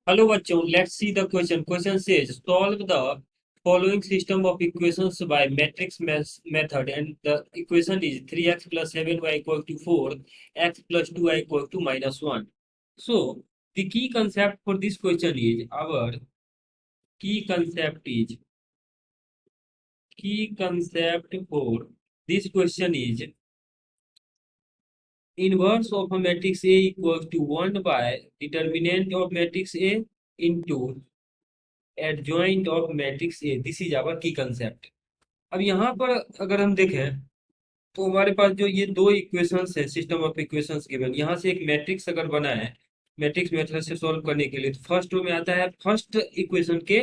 Hello bachon, let's see the question. Question says solve the following system of equations by matrix method, and the equation is 3x plus 7y equal to 4, x plus 2y equal to minus 1. So the key concept for this question is key concept for this question is inverse of a matrix A equals to 1 by determinant of matrix A into adjoint of matrix A. This is our key concept. अब यहाँ पर अगर हम देखें तो हमारे पास जो ये दो इक्वेशंस है, सिस्टम ऑफ इक्वेशंस गिवन, यहाँ से एक मैट्रिक्स अगर बना है मैट्रिक्स मेथड से सॉल्व करने के लिए, तो फर्स्ट रो में आता है फर्स्ट इक्वेशन के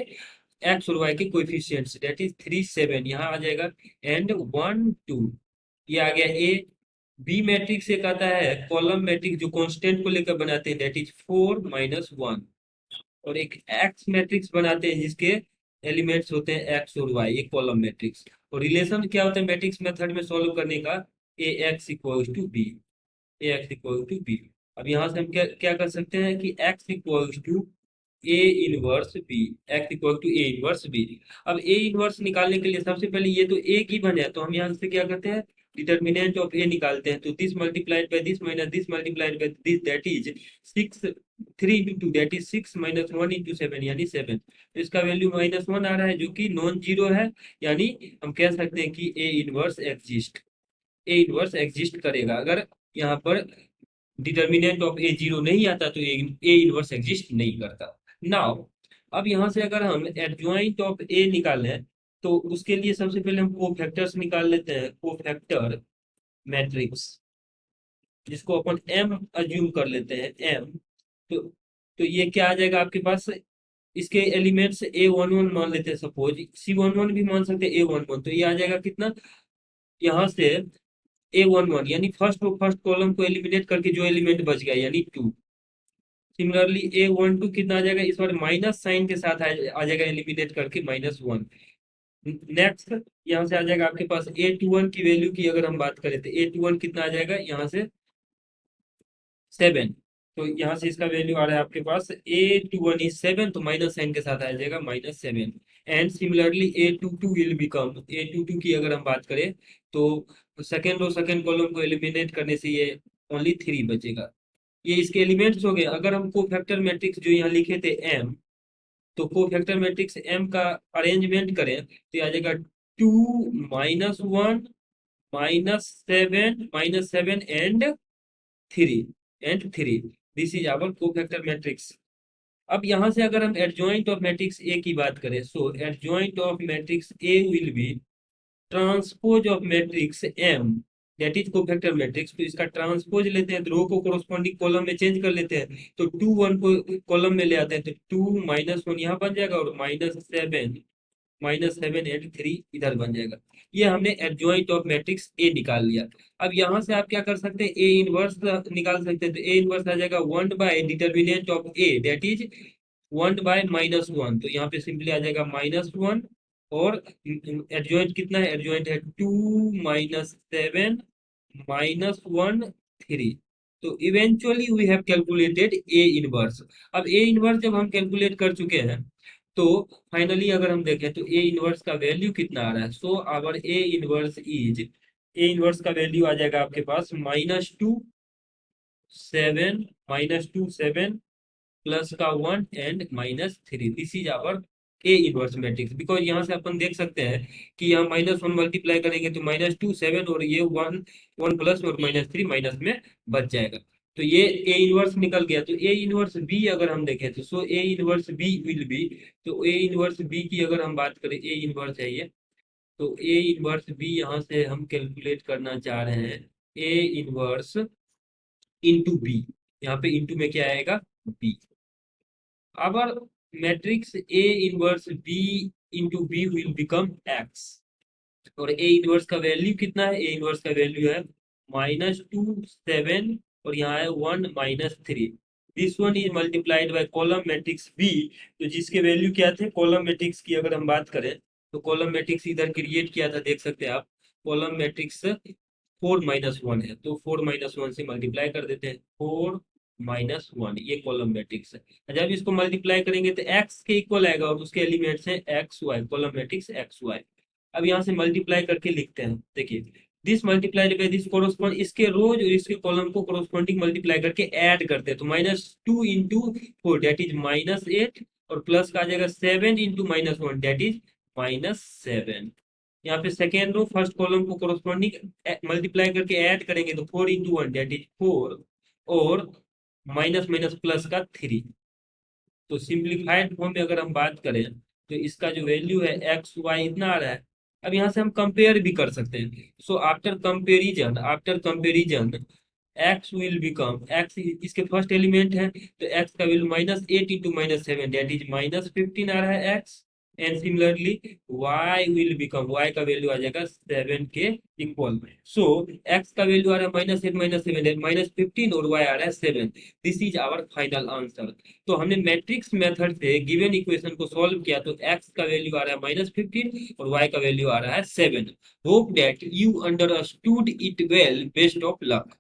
एक्स और वाई के कोएफिशिएंट्स, दैट इज 3 7 यहाँ आ जाएगा, एंड 1 2 ये आ गया ए। बी मैट्रिक्स एक आता है कॉलम मैट्रिक्स जो कांस्टेंट को लेकर बनाते हैं, दैट इज 4 -1, और एक एक्स मैट्रिक्स बनाते हैं जिसके एलिमेंट्स होते हैं एक्स और वाई, एक कॉलम मैट्रिक्स। और रिलेशन क्या होता है मैट्रिक्स मेथड में सॉल्व करने का, A X equals to B, A X equal to B. अब यहाँ से हम क्या क्या कर सकते हैं कि X equals to A inverse B, X equal to A inverse B. अब ए इनवर्स निकालने के लिए सबसे पहले ये तो ए गिवन है, तो हम यहाँ से क्या करते हैं डिटर्मिनेंट ऑफ ए निकालते हैं, तो this multiplied by this minus this multiplied by this, that is 6, 3 into 2 that is 6 -1 into 7 यानी 7। तो इसका वैल्यू -1 आ रहा है जो कि नॉन जीरो है, यानी हम कह सकते हैं कि ए इनवर्स एग्जिस्ट करेगा। अगर यहाँ पर डिटर्मिनेंट ऑफ ए जीरो नहीं आता तो ए इनवर्स एग्जिस्ट नहीं करता। नाउ अब यहाँ से अगर हम एडजॉइंट ऑफ ए निकालें तो उसके लिए सबसे पहले हम कोफैक्टर्स निकाल लेते हैं, कोफैक्टर मैट्रिक्स जिसको अपन एम अज्यूम कर लेते हैं, एम। तो तो ये क्या आ जाएगा आपके पास, इसके एलिमेंट्स A11 मान लेते हैं, सपोज C11 भी मान सकते हैं, A11, तो ये आ जाएगा कितना यहाँ से A11 यानी फर्स्ट कॉलम को एलिमिनेट करके जो एलिमेंट बच गया यानी 2। सिमिलरली A12 कितना आ जाएगा, इस बार माइनस साइन के साथ आ जाएगा एलिमिनेट करके -1। नेक्स्ट यहाँ से आ जाएगा आपके पास A21 की वैल्यू की अगर हम बात करें तो A21 कितना आ जाएगा यहाँ से 7। तो यहाँ से इसका वैल्यू आ रहा है आपके पास A21 इज 7, तो माइनस साइन के साथ आ जाएगा -7। And similarly A22 will become, A22 की अगर हम बात करें तो सेकेंड रो सेकेंड कॉलम को एलिमिनेट करने से ये ओनली 3 बचेगा। ये इसके एलिमेंट्स हो गए। अगर हम कोफैक्टर मैट्रिक्स जो यहाँ लिखे थे एम, तो कोफैक्टर मैट्रिक्स एम का अरेंजमेंट करें तो ये आ जाएगा 2 -1 -7 and 3 this is our cofactor matrix. अब यहाँ से अगर हम एडजॉइंट ऑफ मैट्रिक्स ए की बात करें, so adjoint of matrix A will be transpose of matrix M, that is cofactor matrix. तो इसका ट्रांसपोज लेते हैं तो रो को कोरोस्पोंडिंग कॉलम में चेंज कर लेते हैं, तो 2 1 को कॉलम में ले आते हैं, तो 2 -1 यहाँ बन जाएगा और -7 एंड 3 इधर बन जाएगा। ये हमने एडजॉइंट ऑफ मैट्रिक्स ए निकाल लिया। अब यहाँ से आप क्या कर सकते हैं, ए इनवर्स निकाल सकते हैं, तो ए इनवर्स आ जाएगा 1 by determinant of A, that is 1 by -1, तो यहाँ पे सिंपली आ जाएगा -1। और एडजॉइंट कितना है, एडजॉइंट है 2 -7 -1 3। तो eventually we have calculated A inverse. अब ए इनवर्स जब हम कैलकुलेट कर चुके हैं तो फाइनली अगर हम देखें तो ए इनवर्स का वैल्यू कितना आ रहा है, सो आवर ए इनवर्स का वैल्यू आ जाएगा आपके पास -2 7 प्लस का 1 and -3। This is our A inverse matrix. Because यहाँ से अपन देख सकते हैं कि यहाँ -1 मल्टीप्लाई करेंगे तो -2 7 और ये 1 1 प्लस और -3 माइनस में बच जाएगा। तो ये ए इनवर्स निकल गया। तो ए इनवर्स बी अगर हम देखें तो so A inverse B will be, तो ए इनवर्स बी की अगर हम बात करें, ए इनवर्स है ये, तो ए इनवर्स बी यहाँ से हम कैलकुलेट करना चाह रहे हैं, ए इनवर्स इंटू बी, यहाँ पे इंटू में क्या आएगा B. our matrix A inverse B into B will become X। और A इनवर्स का वैल्यू कितना है, A इनवर्स का वैल्यू है -2 7 और यहाँ है 1 -3। This one is multiplied by column matrix B, तो जिसके वैल्यू क्या थे, कॉलम मैट्रिक्स की अगर हम बात करें तो कॉलम मैट्रिक्स इधर क्रिएट किया था, देख सकते हैं आप, कॉलम मैट्रिक्स 4 -1 है, तो 4 -1 से मल्टीप्लाई कर देते हैं, 4 -1, ये कॉलम मैट्रिक्स है। जब इसको मल्टीप्लाई करेंगे तो एक्स के इक्वल आएगा और उसके एलिमेंट्स हैं X Y, column matrix X Y. अब यहाँ से मल्टीप्लाई करके लिखते हैं, देखिए this multiplied by this correspond, इसके रोज और इसके कॉलम को कोरोस्पॉन्डिंग मल्टीप्लाई करके ऐड करते हैं, तो -2 इंटू 4 दैट इज -8, और प्लस का आ जाएगा 7 इंटू -1 दैट इज -7। यहाँ पे सेकेंड रो फर्स्ट कॉलम को कोरोस्पॉन्डिंग मल्टीप्लाई करके ऐड करेंगे तो 4 इंटू 1 दैट इज 4, और माइनस माइनस प्लस का 3। तो सिंप्लीफाइड फॉर्म में अगर हम बात करें तो इसका जो वैल्यू है एक्स वाई इतना आ रहा है। अब यहाँ से हम कंपेयर भी कर सकते हैं, so after comparison x will become, x इसके फर्स्ट एलिमेंट है तो एक्स का वैल्यू -8 इंटू -7 दैट इज -15 आ रहा है x. And similarly y will become, y का वैल्यू आ जाएगा 7 के इक्वल। सो x का वैल्यू आ रहा है -8 -7 -15 और y आ रहा है 7। This is our final answer. तो हमने मैट्रिक्स मेथड से गिवन इक्वेशन को सॉल्व किया तो x का वैल्यू आ रहा है -15 और y का वैल्यू आ रहा है 7। Hope that you understood it well, best of luck.